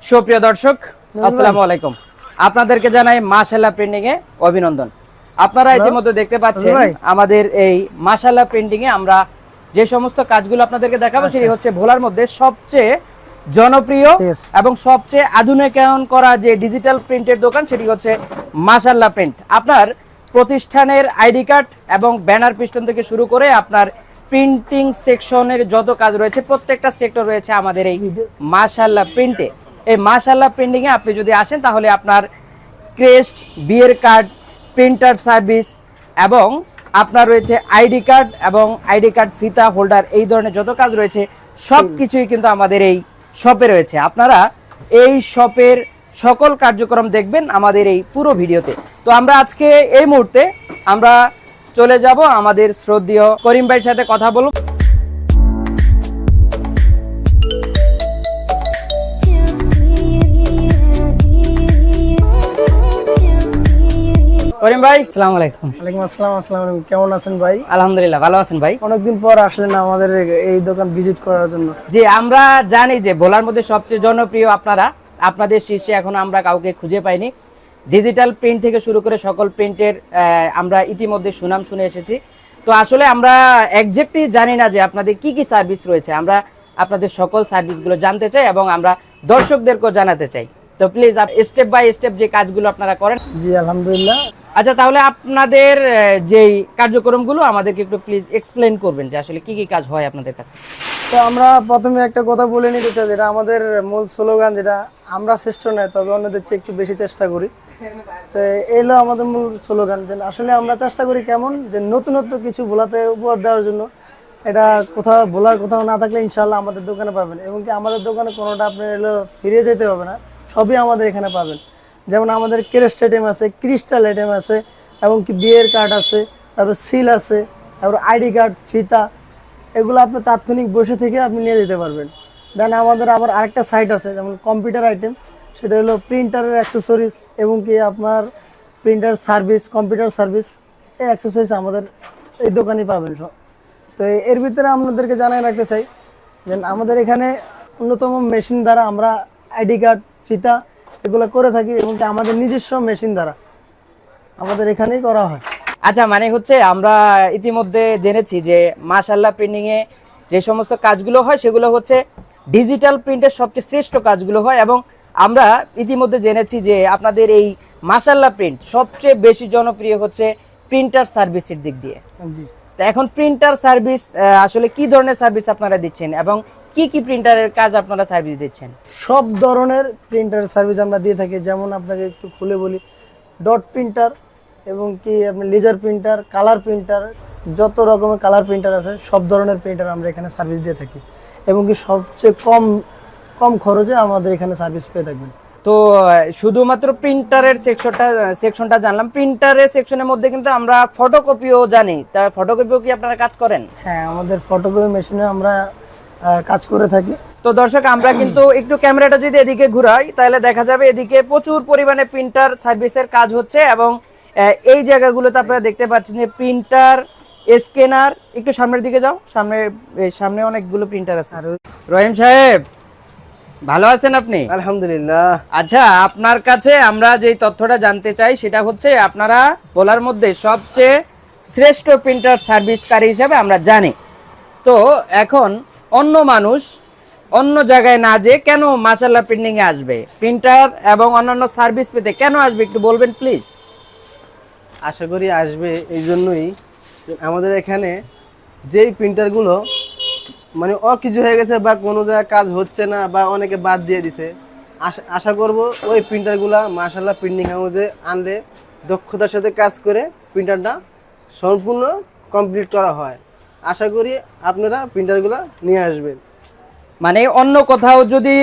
সুপ্রিয় দর্শক, আসসালামু আলাইকুম। আপনাদেরকে জানাই মাশাআল্লাহ প্রিন্টিং এ অভিনন্দন। আপনারা ইতিমধ্যে দেখতে পাচ্ছেন আমাদের এই মাশাআল্লাহ প্রিন্টিং এ আমরা যে সমস্ত কাজগুলো আপনাদেরকে দেখাবো সেটি হচ্ছে ভোলার মধ্যে সবচেয়ে জনপ্রিয় এবং সবচেয়ে আধুনিকায়ন করা যে ডিজিটাল প্রিন্টের দোকান সেটি হচ্ছে মাশাআল্লাহ প্রিন্ট। আপনার প্রতিষ্ঠানের আইডি কার্ড এবং ব্যানার পিস্টন থেকে শুরু করে আপনার প্রিন্টিং সেকশনের যত কাজ রয়েছে প্রত্যেকটা সেক্টর রয়েছে আমাদের এই মাশাআল্লাহ প্রিন্টে। এই মাশাআল্লাহ প্রিন্টিং এ আপনি যদি আসেন তাহলে আপনার ক্রেস্ট, বিয়ের কার্ড, প্রিন্টার সার্ভিস এবং আপনার রয়েছে আইডি কার্ড এবং আইডি কার্ড ফিতা হোল্ডার, এই ধরনের যত কাজ রয়েছে সব কিছুই কিন্তু আমাদের এই শপে রয়েছে। আপনারা এই শপের সকল কার্যক্রম দেখবেন আমাদের এই পুরো ভিডিওতে। তো আমরা আজকে এই মুহূর্তে আমরা চলে যাব আমাদের শ্রদ্ধেয় করিম ভাইয়ের সাথে কথা বলব। করিম ভাই, আসসালামু আলাইকুম। ওয়ালাইকুম আসসালাম। আসসালামু আলাইকুম। কেমন আছেন ভাই? আলহামদুলিল্লাহ, ভালো আছেন ভাই? অনেকদিন পর আসলেন আমাদের এই দোকান ভিজিট করার জন্য। জি, আমরা জানি যে ভোলার মধ্যে সবচেয়ে জনপ্রিয় আপনারা, আপনাদের শীর্ষে এখন আমরা কাউকে খুঁজে পাইনি। ডিজিটাল প্রিন্ট থেকে শুরু করে সকল প্রিন্টের আমরা ইতিমধ্যে সুনাম শুনে এসেছি। তো আসলে আমরা একজ্যাক্টলি জানি না যে আপনাদের কি কি সার্ভিস রয়েছে। আমরা আপনাদের সকল সার্ভিসগুলো জানতে চাই এবং আমরা দর্শকদেরকেও জানাতে চাই। তো প্লিজ স্টেপ বাই স্টেপ যে কাজগুলো আপনারা করেন। জি আলহামদুলিল্লাহ। আচ্ছা, তাহলে আপনাদের যেই কার্যক্রমগুলো আমাদেরকে একটু প্লিজ এক্সপ্লেইন করবেন যে আসলে কি কি কাজ হয় আপনাদের কাছে। তো আমরা প্রথমে একটা কথা বলে নিতে চাই, যেটা আমাদের মূল স্লোগান, যেটা আমরা শ্রেষ্ঠ নয় তবে অন্যদের চেয়ে একটু বেশি চেষ্টা করি। তো এলো আমাদের মূল স্লোগান, যে আসলে আমরা চেষ্টা করি কেমন, যে নতুনত্ব কিছু ভোলাতে উপহার দেওয়ার জন্য। এটা কোথাও ভোলার কোথাও না থাকলে ইনশাল্লাহ আমাদের দোকানে পাবেন, এবং কি আমাদের দোকানে কোনোটা আপনার এলো ফিরে যেতে হবে না, সবই আমাদের এখানে পাবেন। যেমন আমাদের ক্রেস্ট আইটেম আছে, ক্রিস্টাল আইটেম আছে, এবং কি বিয়ের কার্ড আছে, তারপর সিল আছে, তারপর আইডি কার্ড, ফিতা, এগুলো আপনি তাৎক্ষণিক বসে থেকে আপনি নিয়ে যেতে পারবেন। দেন আমাদের আবার আরেকটা সাইট আছে, যেমন কম্পিউটার আইটেম, সেটা হলো প্রিন্টারের অ্যাক্সেসরিজ এবং কি আপনার প্রিন্টার সার্ভিস, কম্পিউটার সার্ভিস, এই অ্যাক্সেসরিজ আমাদের এই দোকানেই পাবেন সব। তো এর ভিতরে আপনাদেরকে জানাই রাখতে চাই যে আমাদের এখানে অন্যতম মেশিন দ্বারা আমরা আইডি কার্ড, ফিতা এগুলো করে থাকি, এবং কি আমাদের নিজস্ব মেশিন দ্বারা আমাদের এখানেই করা হয়। আচ্ছা, মানে হচ্ছে আমরা ইতিমধ্যে জেনেছি যে মাশাআল্লাহ প্রিন্টিং এ যে সমস্ত কাজগুলো হয় সেগুলো হচ্ছে ডিজিটাল প্রিন্টের সবচেয়ে শ্রেষ্ঠ কাজগুলো হয়, এবং আমরা ইতিমধ্যে জেনেছি যে আপনাদের এই মাশাআল্লাহ প্রিন্ট সবচেয়ে বেশি জনপ্রিয় হচ্ছে প্রিন্টার সার্ভিসের দিক দিয়ে। জি, তো এখন প্রিন্টার সার্ভিস আসলে কি ধরনের সার্ভিস আপনারা দিচ্ছেন এবং কি কি প্রিন্টারের কাজ আপনারা সার্ভিস দিচ্ছেন? সব ধরনের প্রিন্টার সার্ভিস আমরা দিয়ে থাকি। যেমন আপনাকে একটু খুলে বলি, ডট প্রিন্টার এবং কি আপনি লেজার প্রিন্টার, কালার প্রিন্টার, যত রকমের কালার প্রিন্টার আছে সব ধরনের প্রিন্টার আমরা এখানে সার্ভিস দিয়ে থাকি, এবং কি সবচেয়ে কম খরচে আমাদের এখানে সার্ভিস পেয়ে থাকবেন। তো শুধুমাত্র প্রিন্টারের সেকশনটা জানলাম, প্রিন্টারের সেকশনের মধ্যে কিন্তু আমরা ফটোকপিও জানি, তা ফটোকপিও কি আপনারা কাজ করেন? হ্যাঁ, আমাদের ফটোকপি মেশিনে আমরা কাজ করে থাকি। তো দর্শক, আমরা কিন্তু একটু ক্যামেরাটা যদি এদিকে ঘুরাই তাহলে দেখা যাবে এদিকে প্রচুর পরিমাণে প্রিন্টার সার্ভিসের কাজ হচ্ছে, এবং এই জায়গাগুলোতে আপনারা দেখতে পাচ্ছেন যে প্রিন্টার, স্ক্যানার, একটু সামনের দিকে যাও, সামনে অনেকগুলো প্রিন্টার আছে। রহিম সাহেব, ভালো আছেন আপনি? আলহামদুলিল্লাহ। আচ্ছা, আপনার কাছে আমরা যে তথ্যটা জানতে চাই সেটা হচ্ছে আপনারা ভোলার মধ্যে সবচেয়ে শ্রেষ্ঠ প্রিন্টার সার্ভিসকারী হিসেবে আমরা জানি। তো এখন অন্য মানুষ অন্য জায়গায় না যে কেন মাশাআল্লাহ প্রিন্টিং এ আসবে, প্রিন্টার এবং অন্যান্য সার্ভিস পেতে কেন আসবে একটু বলবেন প্লিজ। আশা করি আসবে এই জন্যই, আমাদের এখানে যেই প্রিন্টারগুলো মানে অকিছু হয়ে গেছে বা কোনো জায়গায় কাজ হচ্ছে না বা অনেকে বাদ দিয়ে দিছে, আশা করব ওই প্রিন্টারগুলো মাশাআল্লাহ প্রিন্টিং হাউসে আনলে দক্ষতার সাথে কাজ করে প্রিন্টারটা সম্পূর্ণ কমপ্লিট করা হয়। আশা করি আপনারা প্রিন্টারগুলো নিয়ে আসবেন। মানে অন্য কোথাও যদি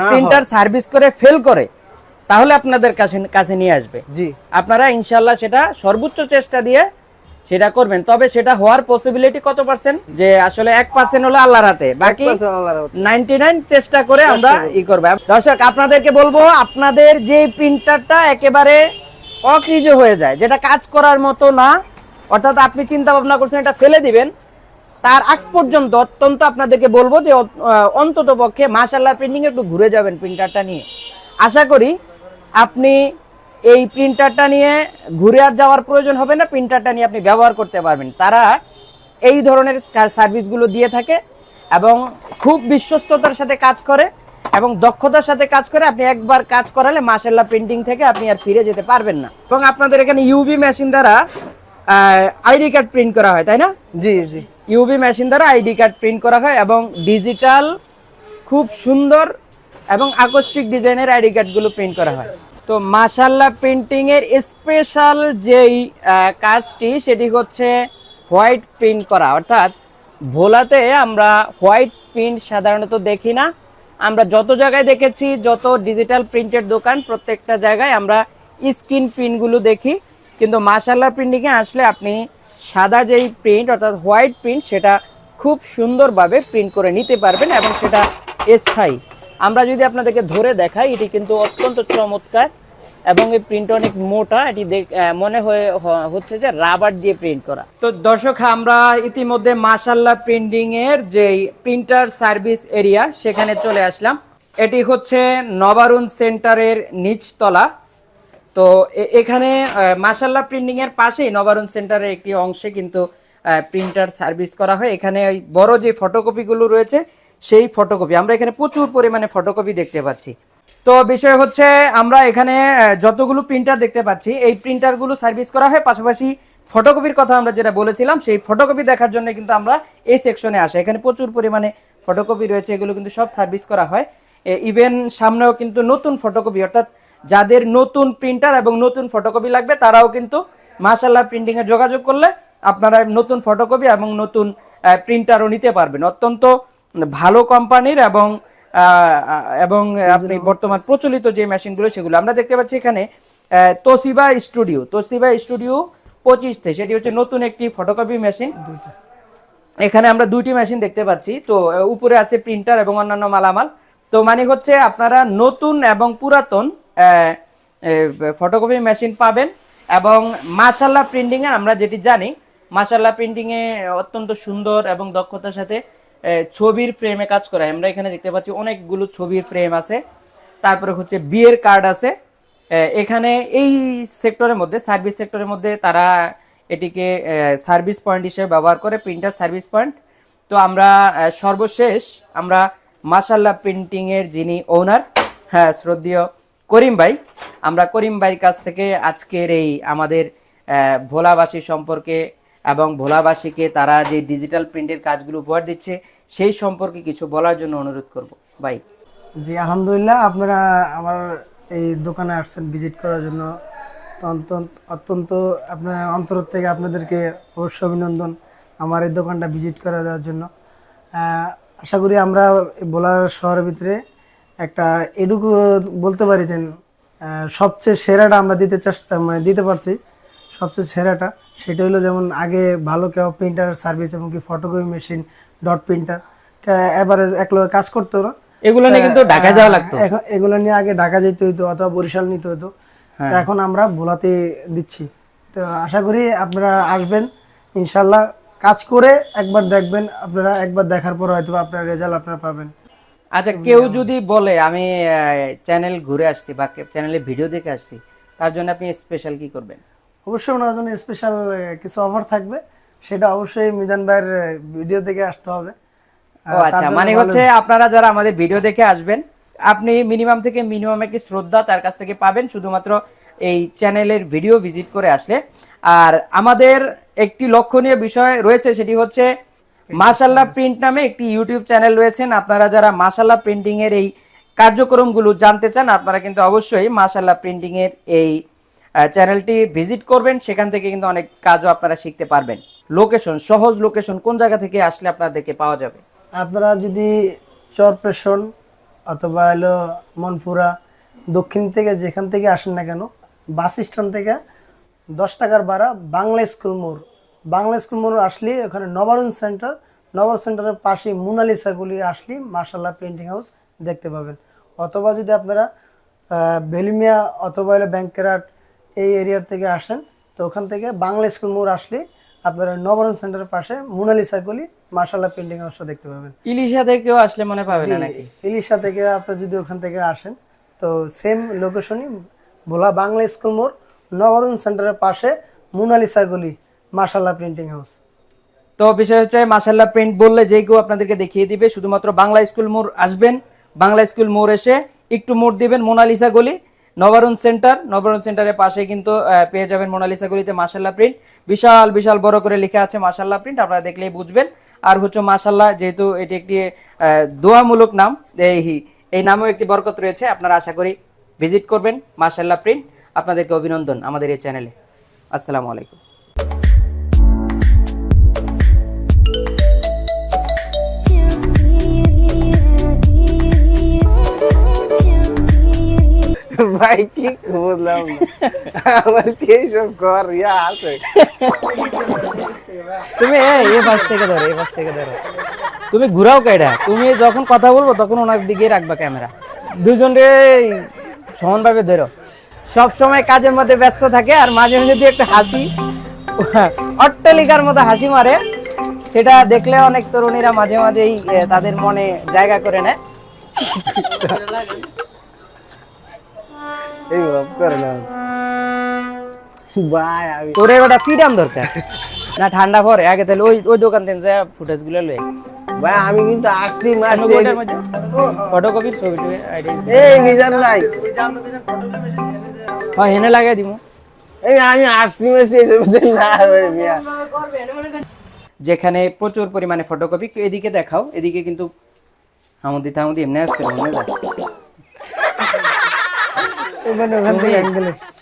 প্রিন্টার সার্ভিস করে ফেল করে তাহলে আপনাদের কাছে নিয়ে আসবে। জি, আপনারা ইনশাআল্লাহ সেটা সর্বোচ্চ চেষ্টা দিয়ে সেটা করবেন। তবে সেটা হওয়ার পসিবিলিটি কত পার্সেন্ট? যে আসলে 1% হলো আল্লাহর হাতে, বাকি 99 চেষ্টা করে আমরা করব। দর্শক, আপনাদেরকে বলবো আপনাদের যে প্রিন্টারটা একেবারে অকৃজ হয়ে যায়, যেটা কাজ করার মতো না, অর্থাৎ আপনি চিন্তা ভাবনা করছেন এটা ফেলে দিবেন, তার আগ পর্যন্ত অত্যন্ত আপনাদেরকে বলবো যে অন্তত পক্ষে মাশাআল্লাহ প্রিন্টিং একটু ঘুরে যাবেন প্রিন্টারটা নিয়ে। আশা করি আপনি এই প্রিন্টারটা নিয়ে ঘুরে আর যাওয়ার প্রয়োজন হবে না, প্রিন্টারটা নিয়ে আপনি ব্যবহার করতে পারবেন। তারা এই ধরনের সার্ভিসগুলো দিয়ে থাকে এবং খুব বিশ্বস্ততার সাথে কাজ করে এবং দক্ষতার সাথে কাজ করে। আপনি একবার কাজ করালে মাশাআল্লাহ প্রিন্টিং থেকে আপনি আর ফিরে যেতে পারবেন না। এবং আপনাদের এখানে ইউবি মেশিন দ্বারা আইডি কার্ড প্রিন্ট করা হয়, তাই না? জি জি। ইউবি মেশিন দ্বারা আইডি কার্ড প্রিন্ট করা হয় এবং ডিজিটাল খুব সুন্দর এবং আকর্ষক ডিজাইনের আইডি কার্ডগুলো প্রিন্ট করা হয়। তো মাশাআল্লাহ প্রিন্টিং এর স্পেশাল যেই কাজটি সেটি হচ্ছে হোয়াইট প্রিন্ট করা, অর্থাৎ ভোলাতে আমরা হোয়াইট প্রিন্ট সাধারণত দেখি না। আমরা যত জায়গায় দেখেছি, যত ডিজিটাল প্রিন্টের দোকান, প্রত্যেকটা জায়গায় আমরা স্ক্রিন প্রিন্টগুলো দেখি, কিন্তু মাশাআল্লাহ প্রিন্টিংয়ে আসলে আপনি সাদা যেই প্রিন্ট অর্থাৎ হোয়াইট প্রিন্ট সেটা খুব সুন্দরভাবে প্রিন্ট করে নিতে পারবেন এবং সেটা স্থায়ী। আমরা যদি আপনাদেরকে ধরে দেখাই, এটি কিন্তু অত্যন্ত চমৎকার এবং এই প্রিন্ট অনেক মোটা। এটি মনে হচ্ছে যে রাবার দিয়ে প্রিন্ট করা। তো দর্শক, আমরা ইতিমধ্যে মাশাআল্লাহ প্রিন্টিং এর যেই প্রিন্টার সার্ভিস এরিয়া সেখানে চলে আসলাম। এটি হচ্ছে নবারুণ সেন্টারের নিচতলা। তো এখানে মাশাআল্লাহ প্রিন্টিং এর পাশেই নবারুণ সেন্টারের একটি অংশে কিন্তু প্রিন্টার সার্ভিস করা হয়। এখানে ওই বড় যে ফটোকপিগুলো রয়েছে সেই ফটোকপি, আমরা এখানে প্রচুর পরিমাণে ফটোকপি দেখতে পাচ্ছি। তো বিষয় হচ্ছে, আমরা এখানে যতগুলো প্রিন্টার দেখতে পাচ্ছি এই প্রিন্টারগুলো সার্ভিস করা হয়, পাশাপাশি ফটোকপির কথা আমরা যেটা বলেছিলাম সেই ফটোকপি দেখার জন্য কিন্তু আমরা এই সেকশনে আসি। এখানে প্রচুর পরিমাণে ফটোকপি রয়েছে, এগুলো কিন্তু সব সার্ভিস করা হয়। ইভেন সামনেও কিন্তু নতুন ফটোকপি, অর্থাৎ যাদের নতুন প্রিন্টার এবং নতুন ফটোকপি লাগবে তারাও কিন্তু মাশাআল্লাহ প্রিন্টিং এ যোগাযোগ করলে আপনারা নতুন ফটোকপি এবং নতুন প্রিন্টারও নিতে পারবেন। অত্যন্ত ভালো কোম্পানির এবং আপনি বর্তমান প্রচলিত যে মেশিনগুলো সেগুলো আমরা দেখতে পাচ্ছি। এখানে তোশিবা স্টুডিও 25, সেটি হচ্ছে নতুন একটি ফটোকপি মেশিন। এখানে আমরা দুইটি মেশিন দেখতে পাচ্ছি। তো উপরে আছে প্রিন্টার এবং অন্যান্য মালামাল। তো মানে হচ্ছে আপনারা নতুন এবং পুরাতন ফটোকপি মেশিন পাবেন। এবং মাশাআল্লাহ প্রিন্টিং এর আমরা যেটি জানি, মাশাআল্লাহ প্রিন্টিং এ অত্যন্ত সুন্দর এবং দক্ষতার সাথে ছবির ফ্রেমে কাজ করা। আমরা এখানে দেখতে পাচ্ছি অনেকগুলো ছবির ফ্রেম আছে, তারপরে হচ্ছে বিয়ের কার্ড আছে। এখানে এই সেক্টরের মধ্যে, সার্ভিস সেক্টরের মধ্যে তারা এটিকে সার্ভিস পয়েন্ট হিসেবে ব্যবহার করে, প্রিন্টার সার্ভিস পয়েন্ট। তো আমরা সর্বশেষ আমরা মাশাআল্লাহ প্রিন্টিং এর যিনি ওনার, হ্যাঁ, শ্রদ্ধেয় করিম ভাই, আমরা করিম ভাইয়ের কাছ থেকে আজকের এই আমাদের ভোলাবাসী সম্পর্কে এবং ভোলাবাসীকে তারা যে ডিজিটাল প্রিন্টের কাজগুলো উপহার দিচ্ছে সেই সম্পর্কে কিছু বলার জন্য অনুরোধ করব ভাই। জি, আলহামদুলিল্লাহ, আপনারা আমার এই দোকানে আসছেন ভিজিট করার জন্য, অত্যন্ত আপনার অন্তর থেকে আপনাদেরকে অবশ্য অভিনন্দন আমার এই দোকানটা ভিজিট করে দেওয়ার জন্য। আশা করি আমরা ভোলার শহরের ভিতরে একটা এটুকু বলতে পারি যে সবচেয়ে সেরাটা আমরা দিতে পারছি। সবচেয়ে সেরাটা সেটা হলো, যেমন আগে ভালো কেউ প্রিন্টার সার্ভিস এবং কি photocopy machine, dot printer average এক লোক কাজ করতো না, এগুলো নিয়ে কিন্তু ঢাকা যাওয়া লাগতো। এখন এগুলো নিয়ে আগে ঢাকা যেতে হইতো অথবা বরিশাল নিতে হতো। তো এখন আমরা ভোলাতে দিচ্ছি। তো আশা করি আপনারা আসবেন, ইনশাল্লাহ কাজ করে একবার দেখবেন, আপনারা একবার দেখার পর হয়তো আপনার রেজাল্ট আপনারা পাবেন। আচ্ছা, কেউ যদি বলে আমি চ্যানেল ঘুরে আসছি বা চ্যানেলে ভিডিও দেখে আসছি, তার জন্য আপনি স্পেশাল কি করবেন? অবশ্যই ওনার জন্য স্পেশাল কিছু অফার থাকবে, সেটা অবশ্যই মিজান ভাইয়ের ভিডিও দেখে আসতে হবে। ও আচ্ছা, মানে হচ্ছে আপনারা যারা আমাদের ভিডিও দেখে আসবেন, আপনি মিনিমাম থেকে মিনিমাম একটি শ্রদ্ধা তার কাছ থেকে পাবেন শুধুমাত্র এই চ্যানেলের ভিডিও ভিজিট করে আসলে। আর আমাদের একটি লক্ষণীয় বিষয় রয়েছে, সেটি হচ্ছে মাশাআল্লাহ প্রিন্ট নামে একটি ইউটিউব চ্যানেল রয়েছেন। আপনারা যারা মাশাআল্লাহ প্রিন্টিং এর এই কার্যক্রমগুলো জানতে চান, আপনারা কিন্তু অবশ্যই মাশাআল্লাহ প্রিন্টিং এর এই চ্যানেলটি ভিজিট করবেন। সেখান থেকে কিন্তু অনেক কাজও আপনারা শিখতে পারবেন। লোকেশন, সহজ লোকেশন, কোন জায়গা থেকে আসলে আপনাদেরকে পাওয়া যাবে? আপনারা যদি চরপেশন অথবা হলো মনপুরা দক্ষিণ থেকে যেখান থেকে আসেন না কেন, বাস স্ট্যান্ড থেকে 10 টাকার ভাড়া বাংলা স্কুল মোড় আসলে ওখানে নবারুণ সেন্টারের পাশে মোনালিসাগুলি আসলে মাশাআল্লাহ প্রিন্টিং হাউস দেখতে পাবেন। অথবা যদি আপনারা বেলিমিয়া অথবা হলো ব্যাংকেরাট এই এরিয়ার থেকে আসেন, তো ওখান থেকে বাংলা স্কুল মোড় আসলে আপনারা নবারুণ সেন্টারের পাশে মোনালিসাগুলি মাশাআল্লাহ প্রিন্টিং হাউসটা দেখতে পাবেন। ইলিশা থেকেও আসলে মনে পাবেন না নাকি? ইলিশা থেকে আপনি যদি ওখান থেকে আসেন, তো তো সেম লোকেশনই ভোলা বাংলা স্কুল মোড়, নবরুণ সেন্টারের পাশে, মোনালিসা গলি, মাশাআল্লাহ প্রিন্টিং হাউস। তো বিষয় হচ্ছে মাশাআল্লাহ প্রিন্ট বললে যে কেউ আপনাদেরকে দেখিয়ে দিবে। শুধুমাত্র বাংলা স্কুল মোড় আসবেন, বাংলা স্কুল মোড় এসে একটু মোড় দিবেন মোনালিসা গলি, নবরুণ সেন্টার, নবরুণ সেন্টারের পাশে কিন্তু পেয়ে যাবেন মোনালিসা গলিতে মাশাআল্লাহ প্রিন্ট। বিশাল বিশাল বড় করে লেখা আছে মাশাআল্লাহ প্রিন্ট, আপনারা দেখলেই বুঝবেন। আর হচ্ছে মাশাআল্লাহ, যেহেতু এটি একটি দোয়ামূলক নাম, এই নামেও একটি বরকত রয়েছে। আপনারা আশা করি ভিজিট করবেন মাশাআল্লাহ প্রিন্ট। আপনাদেরকে অভিনন্দন আমাদের এই চ্যানেলে। আসসালামু আলাইকুম। ভাই কি বুঝলাম না, আমার কি এইসব কর ইয়া আছে? তুমি এই পাশ থেকে ধরো, এই পাশ থেকে ধরো। তুমি ঘুরাও কেডা? তুমি যখন কথা বলবো তখন ওনার দিকে রাখবা ক্যামেরা। দুজনে সমানভাবে ধরো। সব সময় কাজের মধ্যে ব্যস্ত থাকে আর মাঝে মাঝে যদি একটা হাসি, অট্টালিকার মতো হাসি মারে, সেটা দেখলে অনেক তরুণীরা মাঝে মাঝেই তাদের মনে জায়গা করে নেয়। এই বাপ করে না ভাই, আমি তোর ওটা ফ্রিডম দরকার না, ঠান্ডা পরে আগে তাহলে ওই দোকান থেকে যা ফুটেজ গুলো লয়ে ভাই আমি কিন্তু আসছি মাসছি। ফটোকপির ছবি টবি আইডি এই মিজান ভাই, হ্যাঁ হেনে লাগাই দিব। এই আমি আসছি মাসছি এসব না ভাই মিয়া। যেখানে প্রচুর পরিমাণে ফটোকপি, একটু এদিকে দেখাও, এদিকে কিন্তু হামুদি তামুদি এমনি আসতে মনে যায়।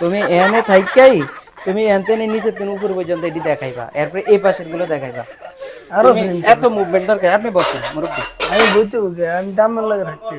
তুমি এনে থাইকাই তুমি এনতেনে নিচে তুমি উপর পর্যন্ত এটি দেখাইবা, এরপরে এই পাশের গুলো দেখাইবা। আরো এত মুভমেন্ট দরকার। আপনি বসুন মুরব্বী। আমি বইতে আমি দাম লাগে রাখতে